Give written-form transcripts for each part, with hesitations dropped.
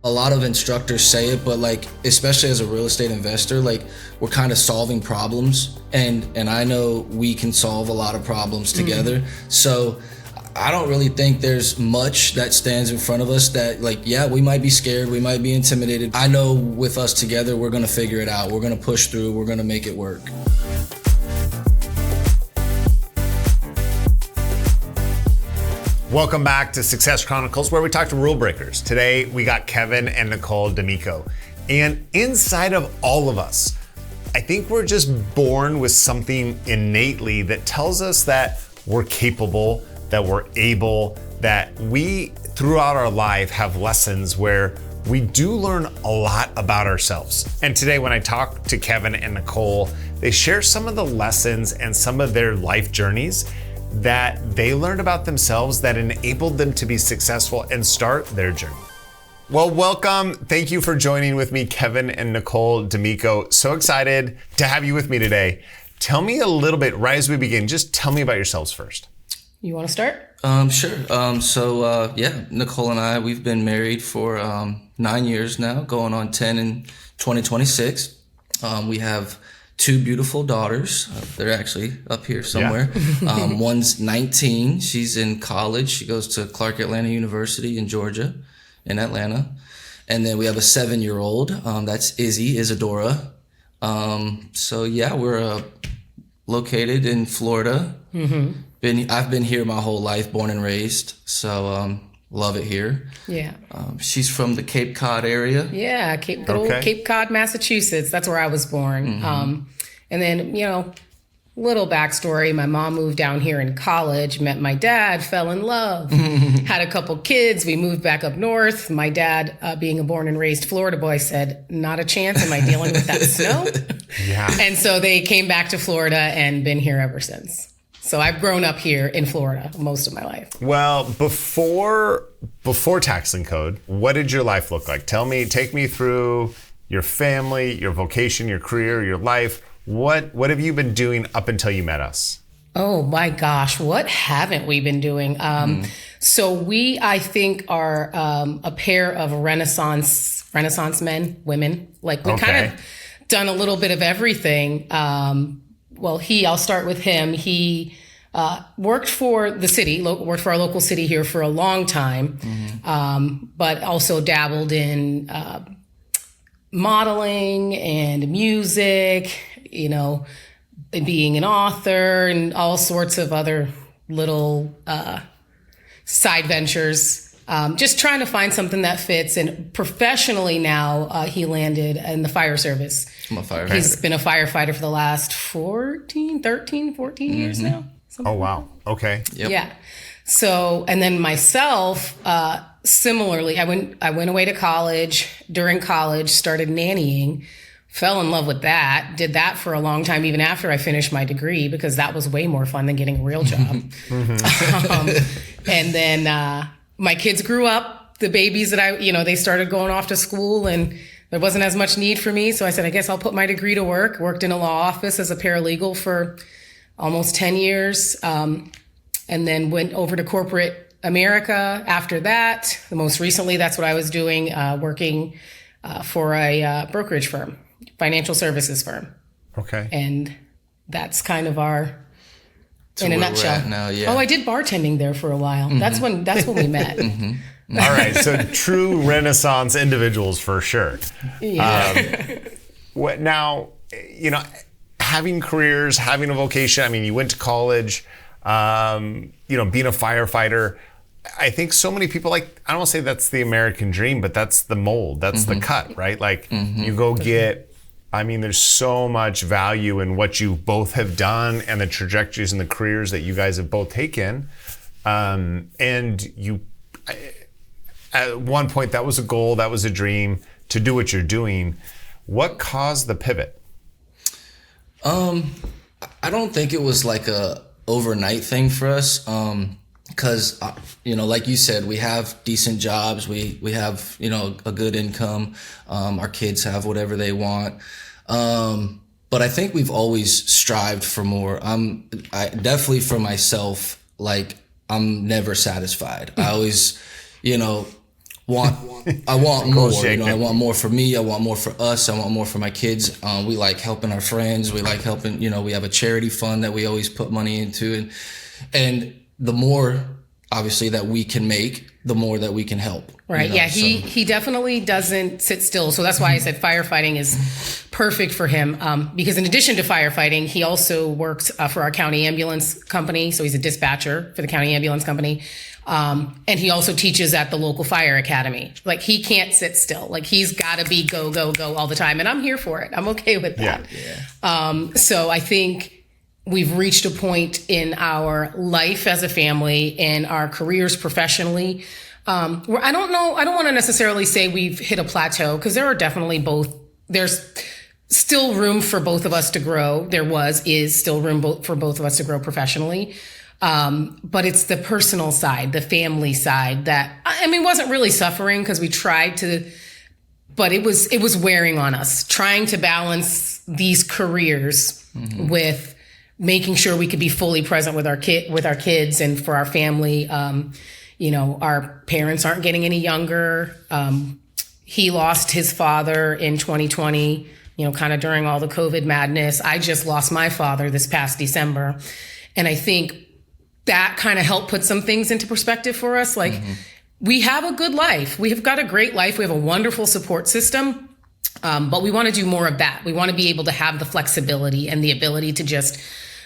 A lot of instructors say it, but like, especially as a real estate investor, like we're kind of solving problems, and I know we can solve a lot of problems together. So I don't really think there's much that stands in front of us that, like, yeah, we might be scared, we might be intimidated. I know with us together, we're gonna figure it out. We're gonna push through, we're gonna make it work. Welcome back to Success Chronicles, where we talk to rule breakers. Today, we got Kevin and Nicole D'Amico. And inside of all of us, I think we're just born with something innately that tells us that we're capable, that we're able, that we, throughout our life, have lessons where we do learn a lot about ourselves. And today, when I talk to Kevin and Nicole, they share some of the lessons and some of their life journeys that they learned about themselves that enabled them to be successful and start their journey. Well, welcome. Thank you for joining with me, Kevin and Nicole D'Amico. So excited to have you with me today. Tell me a little bit, right as we begin, just tell me about yourselves first. You want to start? Sure. So Nicole and I, we've been married for 9 years now, going on 10 in 2026. We have 2 beautiful daughters. They're actually up here somewhere. Yeah. One's 19. She's in college. She goes to Clark Atlanta University in Georgia, in Atlanta. And then we have a 7-year-old. That's Isadora. We're located in Florida. Mm-hmm. I've been here my whole life, born and raised. So love it here. Yeah. She's from the Cape Cod area. Yeah, Cape Cod, Massachusetts. That's where I was born. Mm-hmm. And then, little backstory. My mom moved down here in college, met my dad, fell in love, had a couple kids. We moved back up north. My dad, being a born and raised Florida boy, said, not a chance. Am I dealing with that snow? Yeah. And so they came back to Florida and been here ever since. So I've grown up here in Florida most of my life. Well, before tax lien code, what did your life look like? Take me through your family, your vocation, your career, your life. What have you been doing up until you met us? Oh my gosh, what haven't we been doing? So we, I think, are a pair of Renaissance men, women. Like we kind of done a little bit of everything. I'll start with him. He worked for the city, worked for our local city here for a long time, but also dabbled in modeling and music, being an author and all sorts of other little side ventures. Just trying to find something that fits. And professionally now, he landed in the fire service. I'm a firefighter. He's been a firefighter for the last 14 years now. Oh, wow. Okay. Yep. Yeah. So, and then myself, similarly, I went away to college. During college, started nannying, fell in love with that, did that for a long time, even after I finished my degree, because that was way more fun than getting a real job. And then my kids grew up, the babies that they started going off to school, and there wasn't as much need for me. So I said, I guess I'll put my degree to work. Worked in a law office as a paralegal for almost 10 years. And then went over to corporate America after that. Most recently, that's what I was doing, working for a brokerage firm, financial services firm. Okay. And that's kind of our, in a nutshell. Now, yeah. Oh, I did bartending there for a while. Mm-hmm. That's when we met. Mm-hmm. All right. So true Renaissance individuals for sure. Yeah. Now, having careers, having a vocation. I mean, you went to college, being a firefighter. I think so many people, I don't want to say that's the American dream, but that's the mold. That's the cut, right? You go get, there's so much value in what you both have done and the trajectories and the careers that you guys have both taken. And you, at one point, that was a goal, that was a dream to do what you're doing. What caused the pivot? I don't think it was like a overnight thing for us. Because, like you said, we have decent jobs. We have, a good income. Our kids have whatever they want. But I think we've always strived for more. I definitely for myself, I'm never satisfied. I always, I want more. shaking. I want more for me. I want more for us. I want more for my kids. We like helping our friends. We like helping. We have a charity fund that we always put money into, and the more obviously that we can make, the more that we can help. Right. Yeah. He definitely doesn't sit still. So that's why I said firefighting is perfect for him. Because in addition to firefighting, he also works for our county ambulance company. So he's a dispatcher for the county ambulance company. And he also teaches at the local fire academy. Like, he can't sit still. Like, he's got to be go, go, go all the time. And I'm here for it. I'm okay with that. Yeah. So I think we've reached a point in our life as a family, in our careers professionally, where I don't want to necessarily say we've hit a plateau, because there are definitely there's still room for both of us to grow. Is still room for both of us to grow professionally. But it's the personal side, the family side that, wasn't really suffering, because we tried to, but it was wearing on us, trying to balance these careers with making sure we could be fully present with our kids and for our family. Our parents aren't getting any younger. He lost his father in 2020, kind of during all the COVID madness. I just lost my father this past December. And I think that kind of helped put some things into perspective for us. Like, we have a good life. We have got a great life. We have a wonderful support system. But we want to do more of that. We want to be able to have the flexibility and the ability to just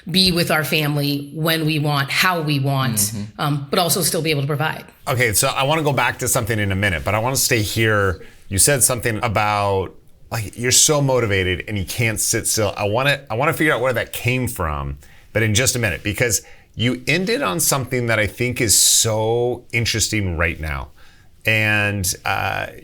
be with our family when we want, how we want, but also still be able to provide. Okay, so I want to go back to something in a minute, but I want to stay here. You said something about, like, you're so motivated and you can't sit still. I want to figure out where that came from, but in just a minute, because you ended on something that I think is so interesting right now. And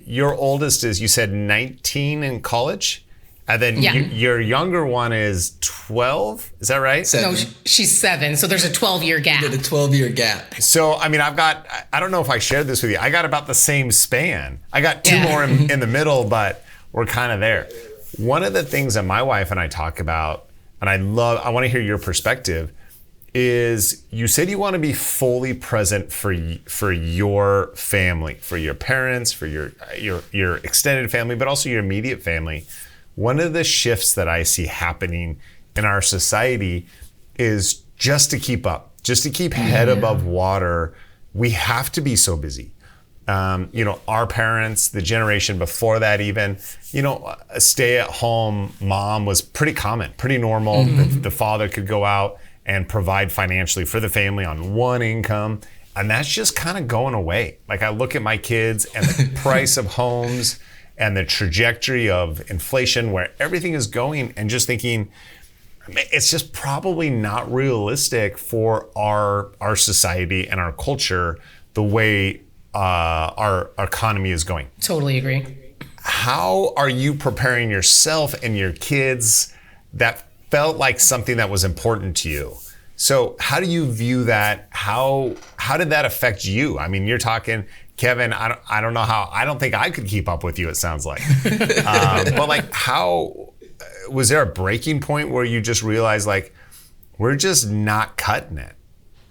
your oldest is, you said, 19 in college? And then your younger one is 12, is that right? 7. No, she's 7, so there's a 12-year gap. We did a 12-year gap. So, I don't know if I shared this with you. I got about the same span. I got 2 more in the middle, but we're kind of there. One of the things that my wife and I talk about, and I want to hear your perspective, is you said you want to be fully present for your family, for your parents, for your extended family, but also your immediate family. One of the shifts that I see happening in our society is just to keep up, just to keep head above water. We have to be so busy. Our parents, the generation before that even, a stay-at-home mom was pretty common, pretty normal. The father could go out and provide financially for the family on one income. And that's just kind of going away. Like, I look at my kids and the price of homes and the trajectory of inflation, where everything is going, and just thinking, it's just probably not realistic for our society and our culture, the way our economy is going. Totally agree. How are you preparing yourself and your kids? That felt like something that was important to you. So how do you view that? How did that affect you? You're talking, Kevin, I don't know how, I don't think I could keep up with you, it sounds like. But like, how, was there a breaking point where you just realized, like, we're just not cutting it?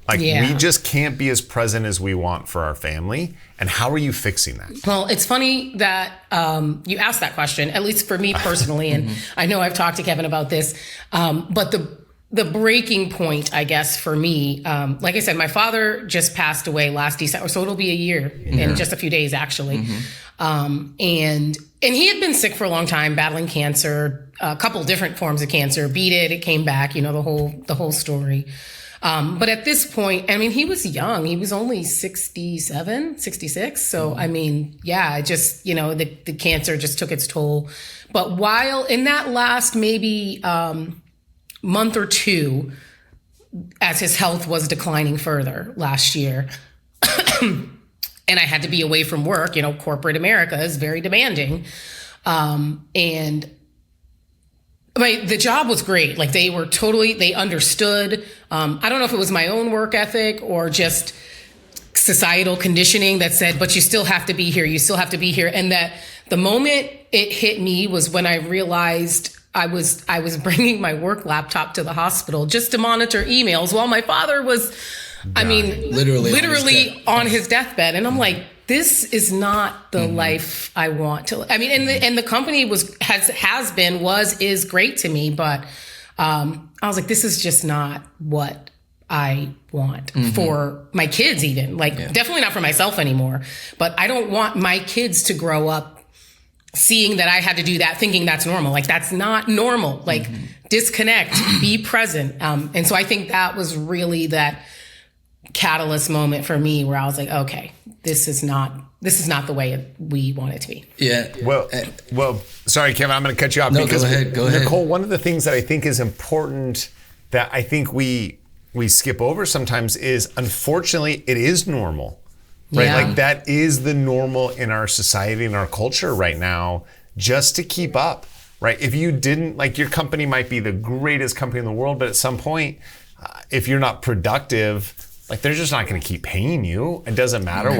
Like, we just can't be as present as we want for our family. And how are you fixing that? Well, it's funny that you asked that question, at least for me personally. And I know I've talked to Kevin about this. But the breaking point, I guess, for me, like I said, my father just passed away last December. So it'll be a year in just a few days, actually. And he had been sick for a long time, battling cancer, a couple different forms of cancer, beat it, it came back, the whole story. But at this point, he was young. He was only 67, 66. So, just, the cancer just took its toll. But while in that last maybe month or two, as his health was declining further last year, and I had to be away from work, corporate America is very demanding. And the job was great. Like, they understood. I don't know if it was my own work ethic or just societal conditioning that said, but you still have to be here. You still have to be here. And that the moment it hit me was when I realized I was bringing my work laptop to the hospital just to monitor emails while my father was, literally on his deathbed. And I'm like, this is not the life I want to. I mean, and the company is great to me, but I was like, this is just not what I want for my kids, even definitely not for myself anymore. But I don't want my kids to grow up seeing that I had to do that, thinking that's normal. Like, that's not normal. Like, disconnect, be present. And so I think that was really that catalyst moment for me where I was like, okay, this is not the way we want it to be. Yeah. Well, sorry, Kevin, I'm going to cut you off. No, go ahead. Nicole, one of the things that I think is important that I think we skip over sometimes is, unfortunately, it is normal, right? Yeah. Like, that is the normal in our society and our culture right now, just to keep up, right? If you didn't, like, your company might be the greatest company in the world, but at some point, if you're not productive, like, they're just not going to keep paying you. It doesn't matter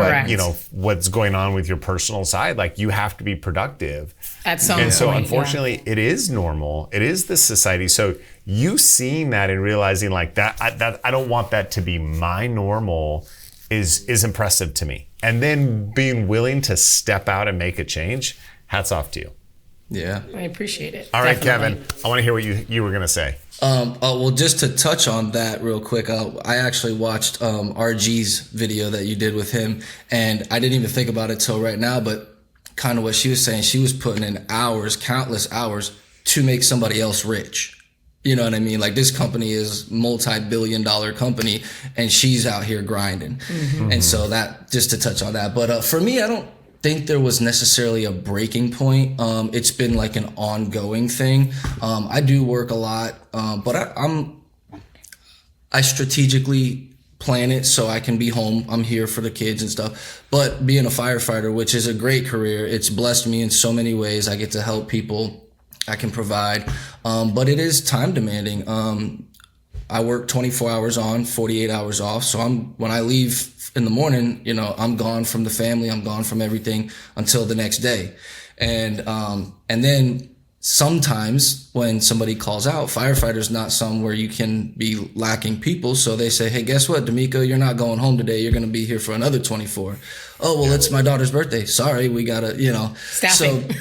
what's going on with your personal side. Like, you have to be productive. At some And so, point, unfortunately, it is normal. It is the society. So you seeing that and realizing like that I don't want that to be my normal is impressive to me. And then being willing to step out and make a change, hats off to you. Yeah. I appreciate it. All right, Definitely. Kevin, I want to hear what you were going to say. Well, just to touch on that real quick, I actually watched RG's video that you did with him, and I didn't even think about it till right now, but kind of what she was saying, she was putting in hours, countless hours, to make somebody else rich. You know what I mean? Like, this company is multi-billion-dollar company, and she's out here grinding. And so that, just to touch on that. But for me, I don't think there was necessarily a breaking point. It's been like an ongoing thing. I do work a lot, but I strategically plan it so I can be home. I'm here for the kids and stuff. But being a firefighter, which is a great career, it's blessed me in so many ways. I get to help people. I can provide, but it is time demanding. I work 24 hours on, 48 hours off. So when I leave in the morning, I'm gone from the family. I'm gone from everything until the next day. And then sometimes when somebody calls out, firefighter's not somewhere you can be lacking people. So they say, hey, guess what, D'Amico, you're not going home today. You're going to be here for another 24. Oh, well, it's my daughter's birthday. Sorry, we got to, Staffing.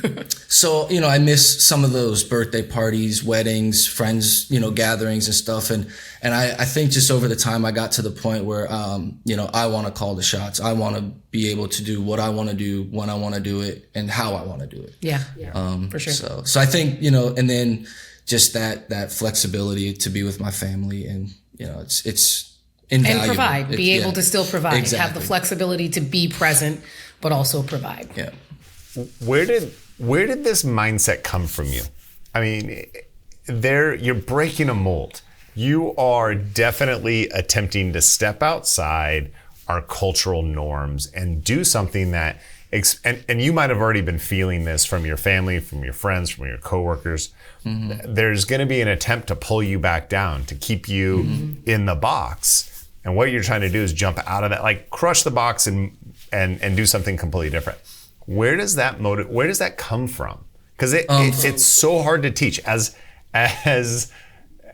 So, I miss some of those birthday parties, weddings, friends, gatherings and stuff. And I think just over the time I got to the point where, I want to call the shots. I want to be able to do what I want to do, when I want to do it, and how I want to do it. Yeah, for sure. So I think, and then just that flexibility to be with my family, and, it's invaluable. And provide, be able to still provide, exactly. Have the flexibility to be present, but also provide. Yeah. Where did this mindset come from you? I mean, you're breaking a mold. You are definitely attempting to step outside our cultural norms and do something that, and you might have already been feeling this from your family, from your friends, from your coworkers. There's going to be an attempt to pull you back down, to keep you in the box. And what you're trying to do is jump out of that, like crush the box and do something completely different. Where does that come from? Because it's so hard to teach. As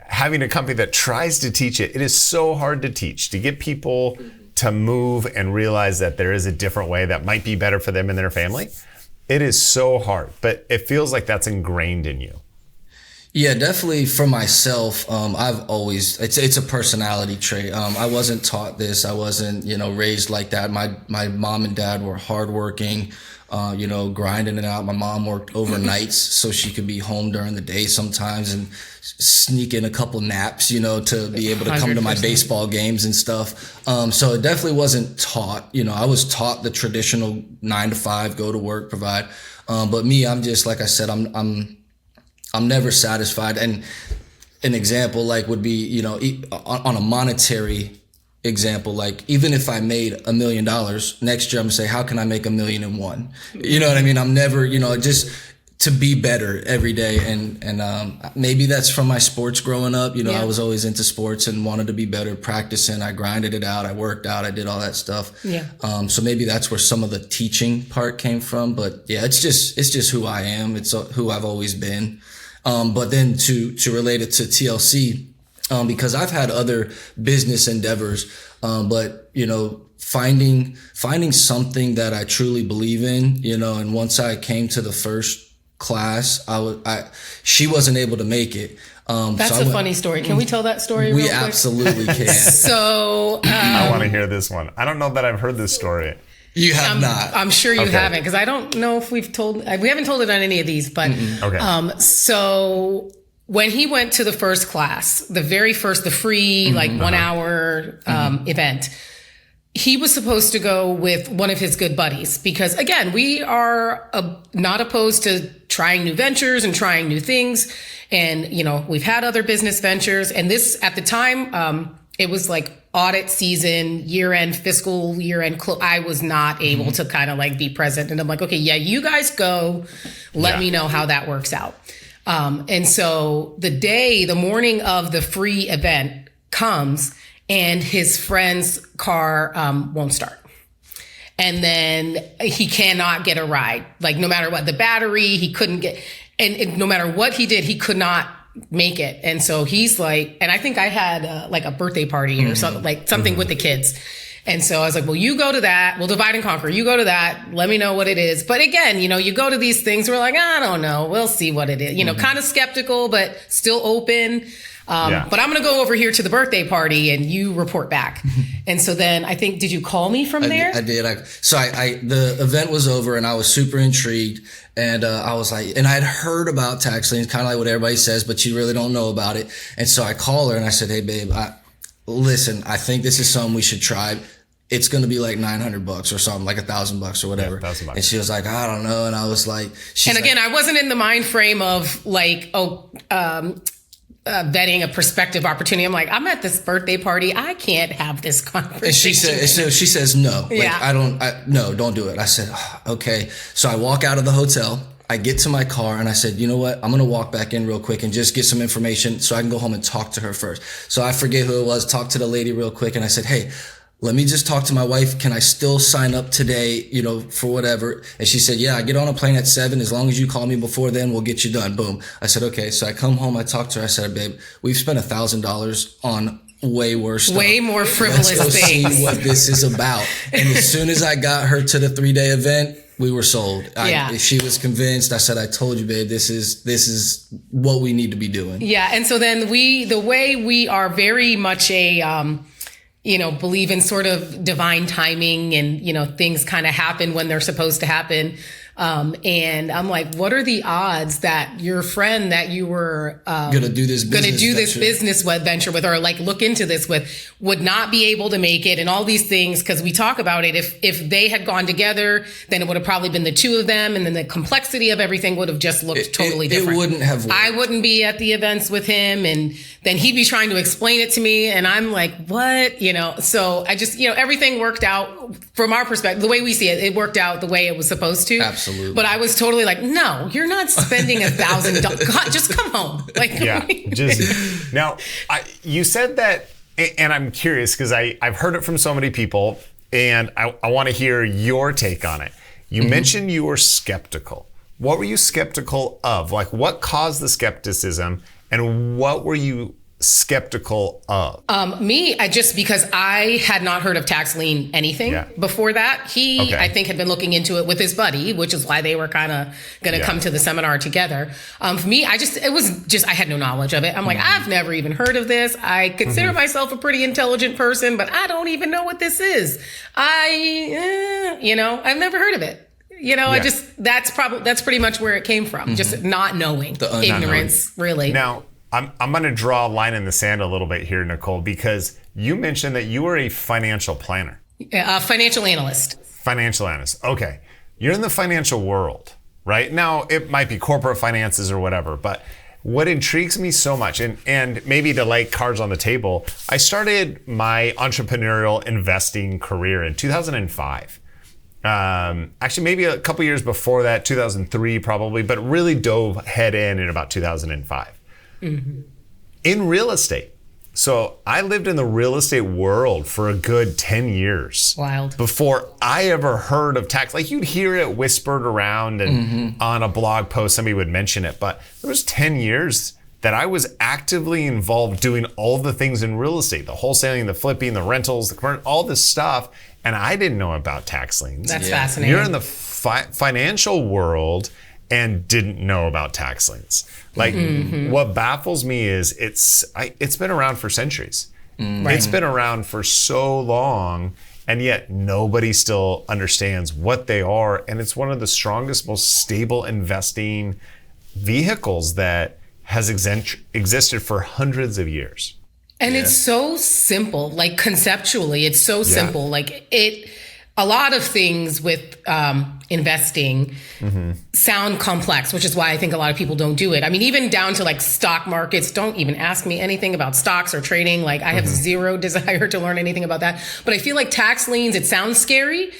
having a company that tries to teach it, it is so hard to teach, to get people to move and realize that there is a different way that might be better for them and their family. It is so hard, but it feels like that's ingrained in you. Yeah, definitely for myself. I've always, it's a personality trait. I wasn't taught this. I wasn't, raised like that. My mom and dad were hardworking, grinding it out. My mom worked overnights so she could be home during the day sometimes and sneak in a couple naps, to be able to come to my 100%. baseball games and stuff. So it definitely wasn't taught. I was taught the traditional 9 to 5, go to work, provide. But me, I'm just, like I said, I'm never satisfied. And an example would be, on a monetary example, like even if I made $1 million next year, I'm gonna say, how can I make 1,000,001? You know what I mean? I'm never, just to be better every day. And maybe that's from my sports growing up. I was always into sports and wanted to be better, practicing. I grinded it out. I worked out. I did all that stuff. Yeah. So maybe that's where some of the teaching part came from. But yeah, it's just who I am. It's who I've always been. But then to relate it to TLC, because I've had other business endeavors, but finding something that I truly believe in, and once I came to the first class, she wasn't able to make it. That's a funny story. Can we tell that story real quick? We absolutely can. So I want to hear this one. I don't know that I've heard this story. You have not. I'm sure you haven't, because I don't know if we haven't told it on any of these, but Okay. So when he went to the first class, the very first, the free 1 hour event, he was supposed to go with one of his good buddies, because again, we are not opposed to trying new ventures and trying new things. And, we've had other business ventures, and this at the time, it was like audit season, fiscal year end. I was not able to kind of be present. And I'm like, okay, yeah, you guys go, let me know how that works out. And so the morning of the free event comes, and his friend's car won't start. And then he cannot get a ride. No matter what, the battery, he couldn't get, and no matter what he did, he could not make it. And so he's like, and I think I had a birthday party or something with the kids. And so I was like, well, you go to that. We'll divide and conquer. You go to that. Let me know what it is. But again, you go to these things, we're like, I don't know. We'll see what it is. Kind of skeptical, but still open. But I'm going to go over here to the birthday party and you report back. And so then I think, did you call me from there? I did. The event was over and I was super intrigued, and I was like, and I had heard about tax liens, kind of like what everybody says, but you really don't know about it. And so I called her and I said, hey babe, listen, I think this is something we should try. It's going to be like $900 or something, like $1,000 or whatever. Yeah, $1,000. And she was like, I don't know. And I was like, I wasn't in the mind frame of vetting a prospective opportunity. I'm like, I'm at this birthday party. I can't have this conversation. And she says no. Yeah. No, don't do it. I said, okay. So I walk out of the hotel. I get to my car and I said, you know what? I'm going to walk back in real quick and just get some information so I can go home and talk to her first. So I forget who it was, talked to the lady real quick. And I said, hey, let me just talk to my wife. Can I still sign up today, for whatever? And she said, yeah, I get on a plane at 7. As long as you call me before then, we'll get you done. Boom. I said, okay. So I come home, I talked to her. I said, babe, we've spent $1,000 on way worse stuff. Way more frivolous Let's go things. see what this is about. And as soon as I got her to the 3-day event, we were sold. She was convinced. I said, I told you, babe, this is what we need to be doing. Yeah. And so then the way we are very much believe in sort of divine timing and, things kind of happen when they're supposed to happen. And I'm like, what are the odds that your friend that you were going to do this business venture with, or look into this with, would not be able to make it, and all these things? Because we talk about it. If they had gone together, then it would have probably been the two of them, and then the complexity of everything would have just looked totally different. It wouldn't have worked. I wouldn't be at the events with him, and then he'd be trying to explain it to me, and I'm like, what? So I just, everything worked out from our perspective. The way we see it, it worked out the way it was supposed to. Absolutely. But I was totally like, no, you're not spending $1,000. Just come home. Now, you said that, and I'm curious because I've heard it from so many people, and I want to hear your take on it. You mentioned you were skeptical. What were you skeptical of? What caused the skepticism, and what were you skeptical of? Because I had not heard of tax lien anything before that. He, I think, had been looking into it with his buddy, which is why they were kind of going to come to the seminar together. For me, I had no knowledge of it. I'm like, I've never even heard of this. I consider myself a pretty intelligent person, but I don't even know what this is. I've never heard of it. That's pretty much where it came from. Just not knowing, ignorance, really. Now, I'm going to draw a line in the sand a little bit here, Nicole, because you mentioned that you were a financial planner. Financial analyst. Financial analyst. Okay. You're in the financial world, right? Now, it might be corporate finances or whatever, but what intrigues me so much, and maybe to lay cards on the table, I started my entrepreneurial investing career in 2005. Actually, maybe a couple years before that, 2003 probably, but really dove head in about 2005. In real estate. So I lived in the real estate world for a good 10 years. Wild. Before I ever heard of tax. You'd hear it whispered around and on a blog post, somebody would mention it. But there was 10 years that I was actively involved doing all the things in real estate, the wholesaling, the flipping, the rentals, the current, all this stuff. And I didn't know about tax liens. That's fascinating. You're in the financial world and didn't know about tax liens. Like what baffles me is it's been around for centuries. It's been around for so long, and yet nobody still understands what they are. And it's one of the strongest, most stable investing vehicles that has existed for hundreds of years. And it's so simple, like conceptually, it's so simple. Like a lot of things with investing sound complex, which is why I think a lot of people don't do it. I mean, even down to like stock markets, don't even ask me anything about stocks or trading. Like I have zero desire to learn anything about that. But I feel like tax liens, it sounds scary,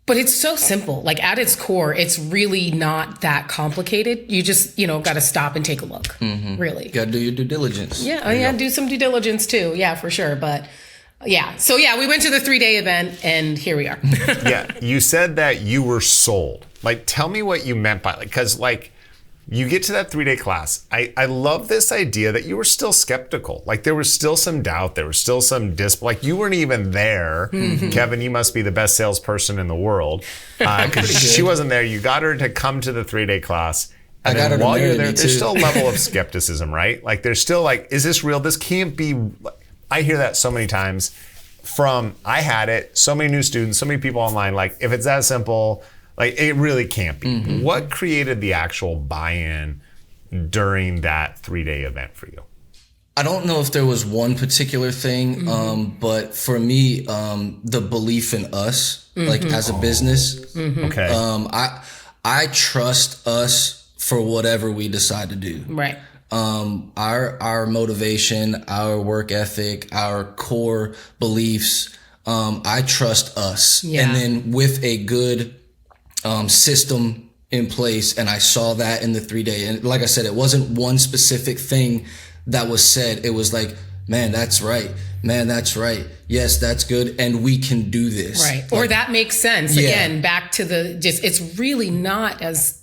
but it's so simple. Like at its core, it's really not that complicated. You just, got to stop and take a look, really. Got to do your due diligence. Yeah, do some due diligence too. Yeah, for sure. But yeah. So yeah, we went to the 3-day event and here we are. Yeah. You said that you were sold. Like, tell me what you meant by because you get to that 3-day class. I love this idea that you were still skeptical. Like there was still some doubt. There was still some like you weren't even there. Kevin, you must be the best salesperson in the world. Because she wasn't there. You got her to come to the 3-day class. And then while you're there, there's still a level of skepticism, right? Like there's still like, is this real? This can't be. I hear that so many times I had it, so many new students, so many people online, like if it's that simple, like it really can't be. What created the actual buy-in during that 3-day event for you? I don't know if there was one particular thing, but for me, the belief in us, like as a business, Okay. I trust us for whatever we decide to do. Right. Our motivation, our work ethic, our core beliefs, I trust us. Yeah. And then with a good system in place, and I saw that in the 3-day. And like I said, it wasn't one specific thing that was said. It was like, man, that's right. Man, that's right. Yes, that's good. And we can do this. Right. Or that makes sense. Again, back to it's really not as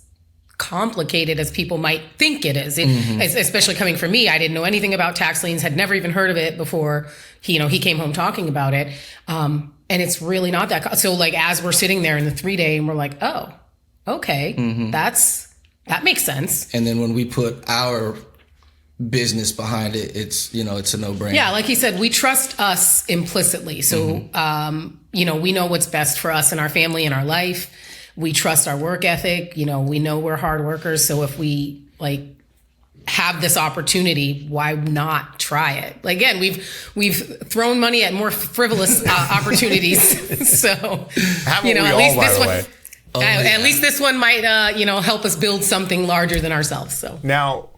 complicated as people might think it is. Especially coming from me, I didn't know anything about tax liens, had never even heard of it before he came home talking about it. And it's really not that. So like, as we're sitting there in the 3-day and we're like, oh, okay, that makes sense. And then when we put our business behind it, it's a no-brainer. Yeah. Like he said, we trust us implicitly. So, we know what's best for us and our family and our life. We trust our work ethic. We know we're hard workers. So if we have this opportunity, why not try it? Again, we've thrown money at more frivolous opportunities. So, at least this one, at least this one might, help us build something larger than ourselves. So now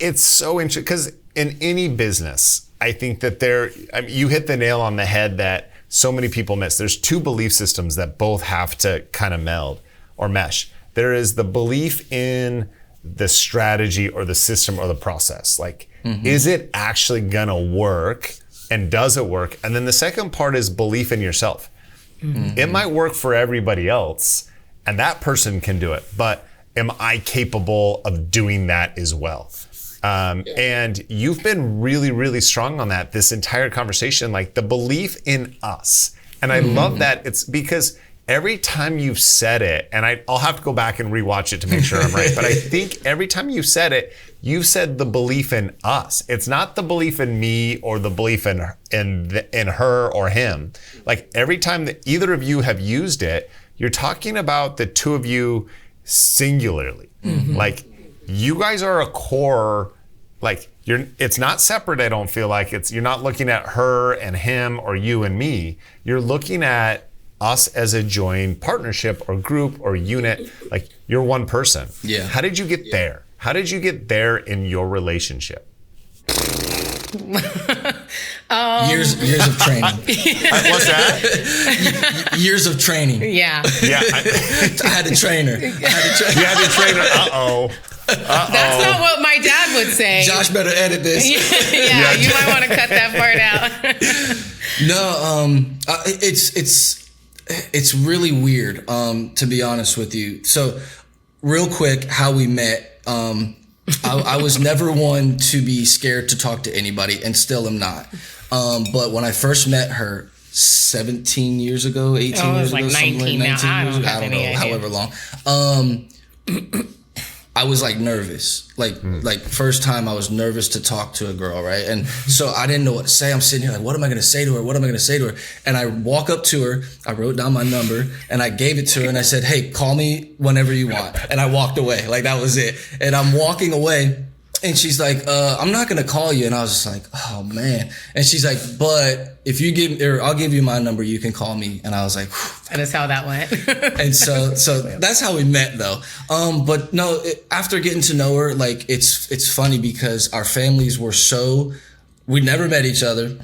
it's so interesting because in any business, I think that you hit the nail on the head that so many people miss. There's 2 belief systems that both have to kind of meld or mesh. There is the belief in the strategy or the system or the process. Like, is it actually gonna work and does it work? And then the second part is belief in yourself. It might work for everybody else and that person can do it, but am I capable of doing that as well? And you've been really, really strong on that this entire conversation, like the belief in us. And I love that. It's because every time you've said it, and I'll have to go back and rewatch it to make sure I'm right, but I think every time you've said it, you've said the belief in us. It's not the belief in me or the belief in her or him. Like every time that either of you have used it, you're talking about the 2 of you singularly. Like you guys are a core. Like it's not separate. I don't feel like you're not looking at her and him or you and me. You're looking at us as a joined partnership or group or unit. Like you're one person. Yeah. How did you get there? How did you get there in your relationship? Years of training. What's that? Years of training. Yeah. Yeah. I had to train her. You had to train her. Uh-oh. That's not what my dad would say. Josh better edit this. Yeah, you might want to cut that part out. No, it's really weird, to be honest with you. So real quick, how we met, I was never one to be scared to talk to anybody, and still am not. But when I first met her 17 years ago, 18 years like ago, 19 something like 19 now. years ago, I don't know, however long. I was like nervous, like first time I was nervous to talk to a girl, right? And so I didn't know what to say. I'm sitting here like, what am I going to say to her? What am I going to say to her? And I walk up to her, I wrote down my number and I gave it to her and I said, hey, call me whenever you want. And I walked away, like that was it. And I'm walking away and she's like, I'm not going to call you. And I was just like, oh man. And she's like, but if you I'll give you my number, you can call me. And I was like, whew. That is how that went. And so that's how we met though. But no, after getting to know her, like it's funny because our families were we never met each other.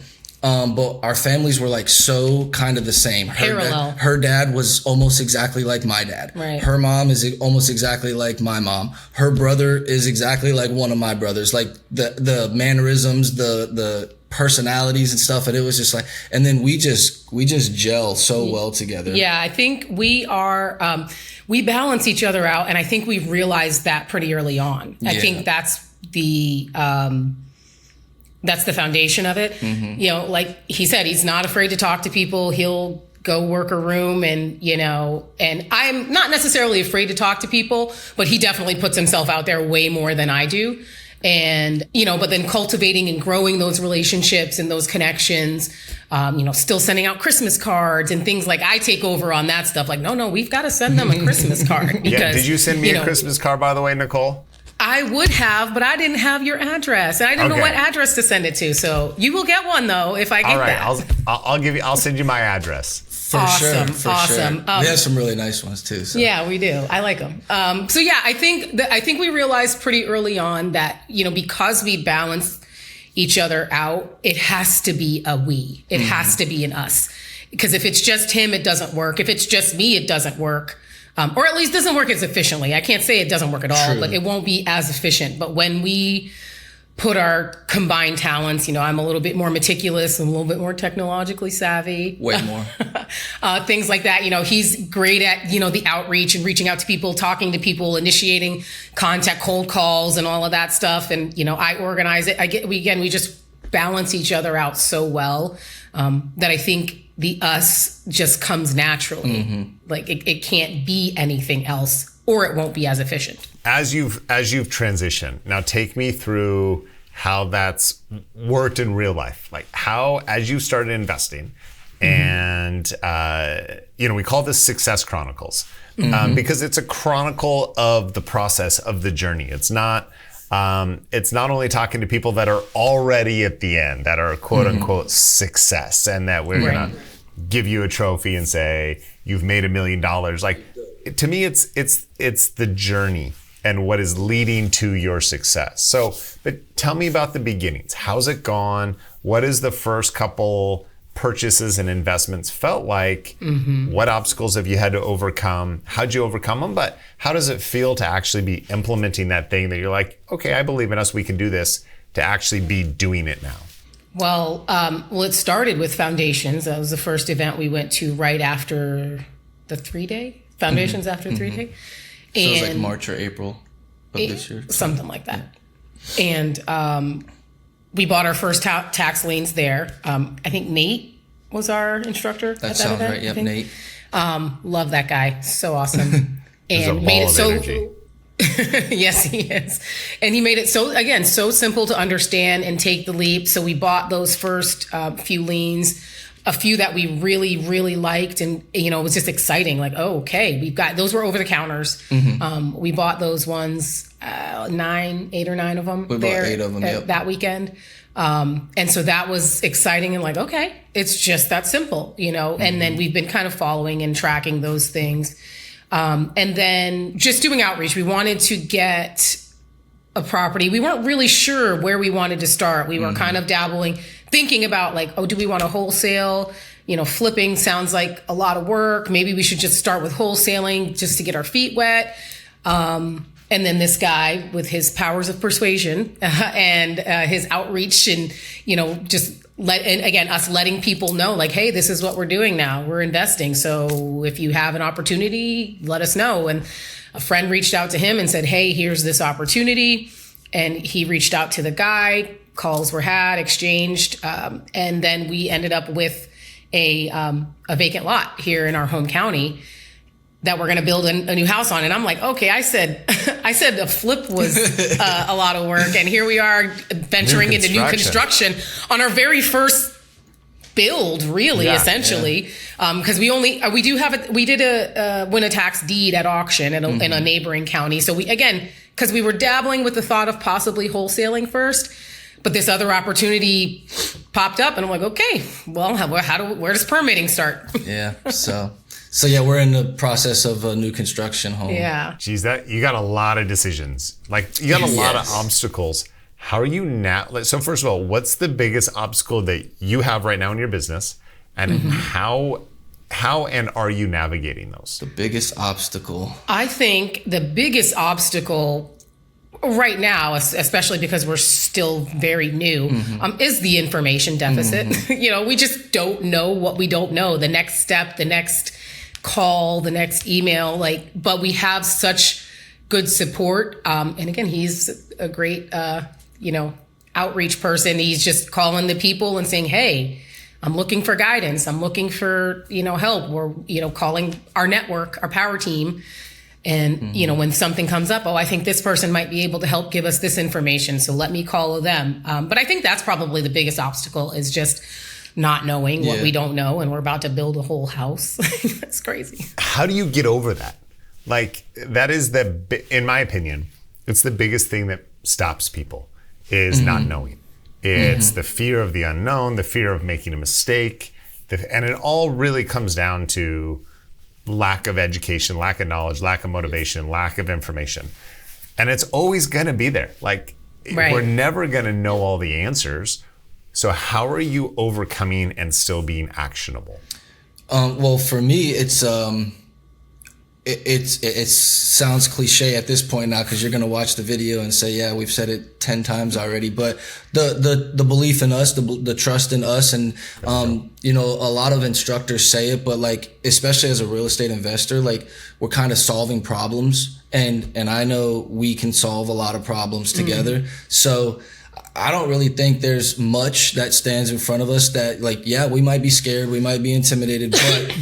But our families were like so kind of the same. Parallel. Her dad was almost exactly like my dad. Right. Her mom is almost exactly like my mom. Her brother is exactly like one of my brothers. Like the mannerisms, the personalities and stuff. And it was just like, and then we just gel so well together. Yeah, I think we are, we balance each other out. And I think we've realized that pretty early on. I think that's the foundation of it. Mm-hmm. You know, like he said, he's not afraid to talk to people. He'll go work a room and I'm not necessarily afraid to talk to people, but he definitely puts himself out there way more than I do. And, but then cultivating and growing those relationships and those connections, still sending out Christmas cards and things like I take over on that stuff. Like, no, we've got to send them a Christmas card. Because, Did you send me a Christmas card, by the way, Nicole? I would have, but I didn't have your address, and I didn't know what address to send it to. So you will get one though if I get that. All right, I'll send you my address. For sure. We have some really nice ones too. So. Yeah, we do. I like them. So yeah, I think we realized pretty early on that because we balance each other out, it has to be a we. It has to be an us. Because if it's just him, it doesn't work. If it's just me, it doesn't work. Or at least doesn't work as efficiently. I can't say it doesn't work at all, but it won't be as efficient. But when we put our combined talents, I'm a little bit more meticulous and a little bit more technologically savvy. Way more. Things like that. He's great at, the outreach and reaching out to people, talking to people, initiating contact, cold calls and all of that stuff. And, I organize it. We just balance each other out so well that I think the us just comes naturally. Mm-hmm. Like it can't be anything else or it won't be as efficient. As you've transitioned, now take me through how that's worked in real life. Like how, as you started investing and, we call this Success Chronicles because it's a chronicle of the process of the journey. It's not only talking to people that are already at the end, that are quote unquote success, and that we're gonna give you a trophy and say you've made $1 million. Like to me, it's the journey and what is leading to your success. So, but tell me about the beginnings. How's it gone? What is the first couple purchases and investments felt like? What obstacles have you had to overcome? How'd you overcome them? But how does it feel to actually be implementing that thing that you're like, okay, I believe in us, we can do this, to actually be doing it now? Well, it started with Foundations. That was the first event we went to right after the 3-day. Foundations after 3-day. So it was like March or April of this year? Something like that. And we bought our first tax liens there. I think Nate was our instructor at that event. Right. Yep, Nate. Love that guy. So awesome. And made it so energy. Yes, he is. And he made it so simple to understand and take the leap. So we bought those first few liens, a few that we really, really liked. And, it was just exciting. Like, oh, okay, we've got, those were over the counters. We bought those ones, 8 or 9 of them. We bought 8 of them, that weekend. And so that was exciting and like, okay, it's just that simple, and then we've been kind of following and tracking those things. And then just doing outreach. We wanted to get a property. We weren't really sure where we wanted to start. We were kind of dabbling, thinking about like, do we want to wholesale? Flipping sounds like a lot of work. Maybe we should just start with wholesaling just to get our feet wet. And then this guy with his powers of persuasion and his outreach and, just us letting people know like, hey, this is what we're doing now. We're investing. So if you have an opportunity, let us know. And a friend reached out to him and said, hey, here's this opportunity. And he reached out to the guy, calls were had, exchanged. And then we ended up with a vacant lot here in our home county that we're going to build a new house on. And I'm like, okay, I said a flip was a lot of work. And here we are venturing into new construction on our very first build, really, essentially. Because we did win a tax deed at auction in a neighboring county. So because we were dabbling with the thought of possibly wholesaling first, but this other opportunity popped up and I'm like, okay, well, where does permitting start? Yeah. So yeah, we're in the process of a new construction home. Yeah. Geez, you got a lot of decisions. Like you got a lot of obstacles. How are you now? So first of all, what's the biggest obstacle that you have right now in your business, and how and are you navigating those? The biggest obstacle. I think the biggest obstacle right now, especially because we're still very new, is the information deficit. We just don't know what we don't know. The next step, the next call, the next email, but we have such good support. And again, he's a great, outreach person. He's just calling the people and saying, hey, I'm looking for guidance. I'm looking for, help. We're, calling our network, our power team. And, when something comes up, I think this person might be able to help give us this information. So let me call them. But I think that's probably the biggest obstacle is just not knowing what we don't know. And we're about to build a whole house. That's crazy. How do you get over that? That is in my opinion, it's the biggest thing that stops people is not knowing. It's the fear of the unknown, the fear of making a mistake. And it all really comes down to lack of education, lack of knowledge, lack of motivation, lack of information. And it's always going to be there. We're never going to know all the answers. So how are you overcoming and still being actionable? Well, for me, it sounds cliche at this point now because you're going to watch the video and say, yeah, we've said it 10 times already. But the belief in us, the trust in us, and a lot of instructors say it, but especially as a real estate investor, we're kind of solving problems, and I know we can solve a lot of problems together. So I don't really think there's much that stands in front of us that we might be scared, we might be intimidated, but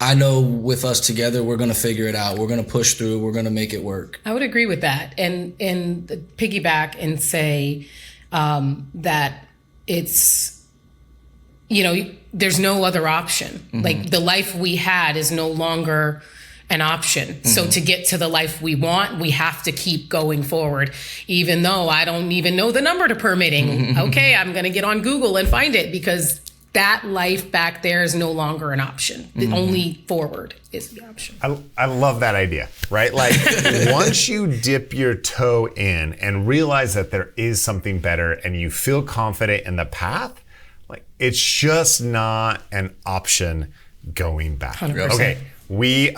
I know with us together, we're going to figure it out. We're going to push through. We're going to make it work. I would agree with that. And piggyback and say that it's, there's no other option. The life we had is no longer an option. So to get to the life we want, we have to keep going forward. Even though I don't even know the number to permitting. Okay, I'm going to get on Google and find it because that life back there is no longer an option. The only forward is the option. I love that idea, right? Once you dip your toe in and realize that there is something better and you feel confident in the path, it's just not an option going back. 100%. Okay, we,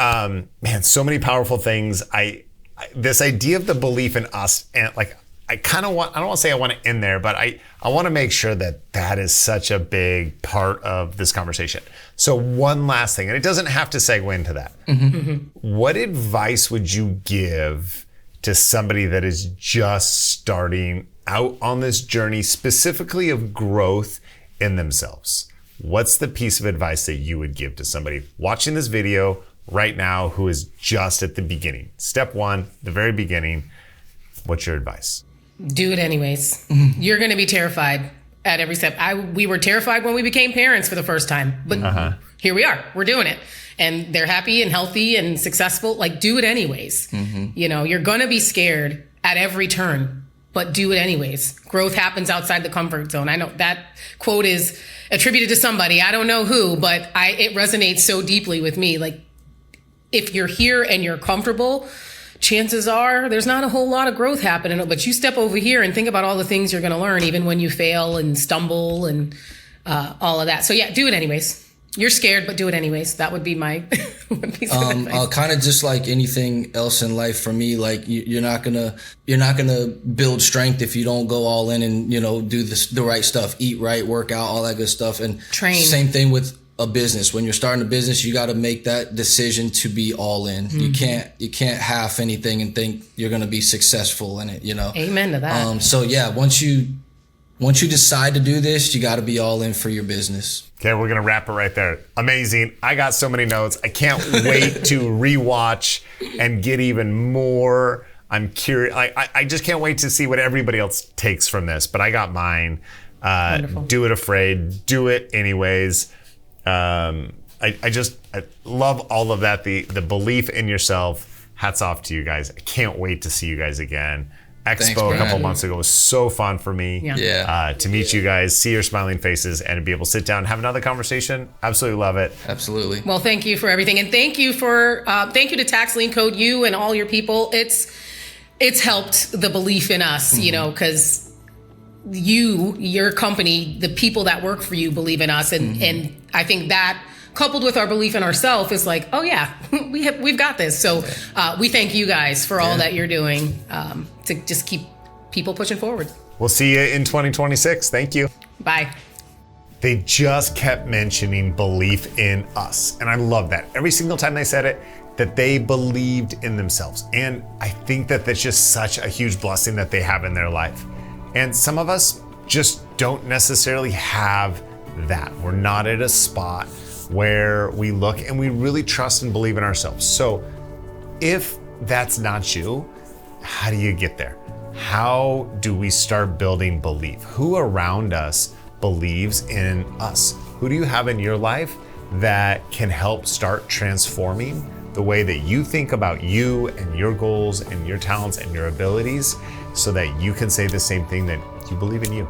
so many powerful things. This idea of the belief in us, and I don't want to say I want to end there, but I want to make sure that is such a big part of this conversation. So one last thing, and it doesn't have to segue into that. What advice would you give to somebody that is just starting out on this journey, specifically of growth in themselves? What's the piece of advice that you would give to somebody watching this video right now who is just at the beginning? Step one, the very beginning. What's your advice? Do it anyways. You're going to be terrified at every step. We were terrified when we became parents for the first time, but here we are. We're doing it. And they're happy and healthy and successful. Do it anyways. You're going to be scared at every turn, but do it anyways. Growth happens outside the comfort zone. I know that quote is attributed to somebody. I don't know who, but it resonates so deeply with me. If you're here and you're comfortable, chances are there's not a whole lot of growth happening, but you step over here and think about all the things you're going to learn, even when you fail and stumble and all of that. So yeah, do it anyways. You're scared, but do it anyways. That would be my piece of advice. Kind of just like anything else in life for me, you're not gonna build strength if you don't go all in and do the right stuff, eat right, work out, all that good stuff. And train. Same thing with a business. When you're starting a business, you got to make that decision to be all in. You can't half anything and think you're going to be successful in it, you know. Amen to that. So yeah, once you decide to do this, you got to be all in for your business. Okay, we're gonna wrap it right there. Amazing. I got so many notes. I can't wait to rewatch and get even more. I'm curious. I just can't wait to see what everybody else takes from this. But I got mine. Do it afraid. Do it anyways. I love all of that. The belief in yourself. Hats off to you guys. I can't wait to see you guys again. Expo a couple months ago was so fun for me. To meet you guys, see your smiling faces, and be able to sit down and have another conversation. Absolutely love it. Absolutely. Well, thank you for everything, and thank you to Tax Lien Code, you and all your people. It's helped the belief in us, you know, because your company, the people that work for you believe in us, and I think that coupled with our belief in ourselves is like, oh yeah, we've got this. So we thank you guys for all that you're doing to just keep people pushing forward. We'll see you in 2026. Thank you. Bye. They just kept mentioning belief in us. And I love that. Every single time they said it, that they believed in themselves. And I think that that's just such a huge blessing that they have in their life. And some of us just don't necessarily have that. We're not at a spot where we look and we really trust and believe in ourselves. So if that's not you, how do you get there? How do we start building belief? Who around us believes in us? Who do you have in your life that can help start transforming the way that you think about you and your goals and your talents and your abilities so that you can say the same thing, that you believe in you?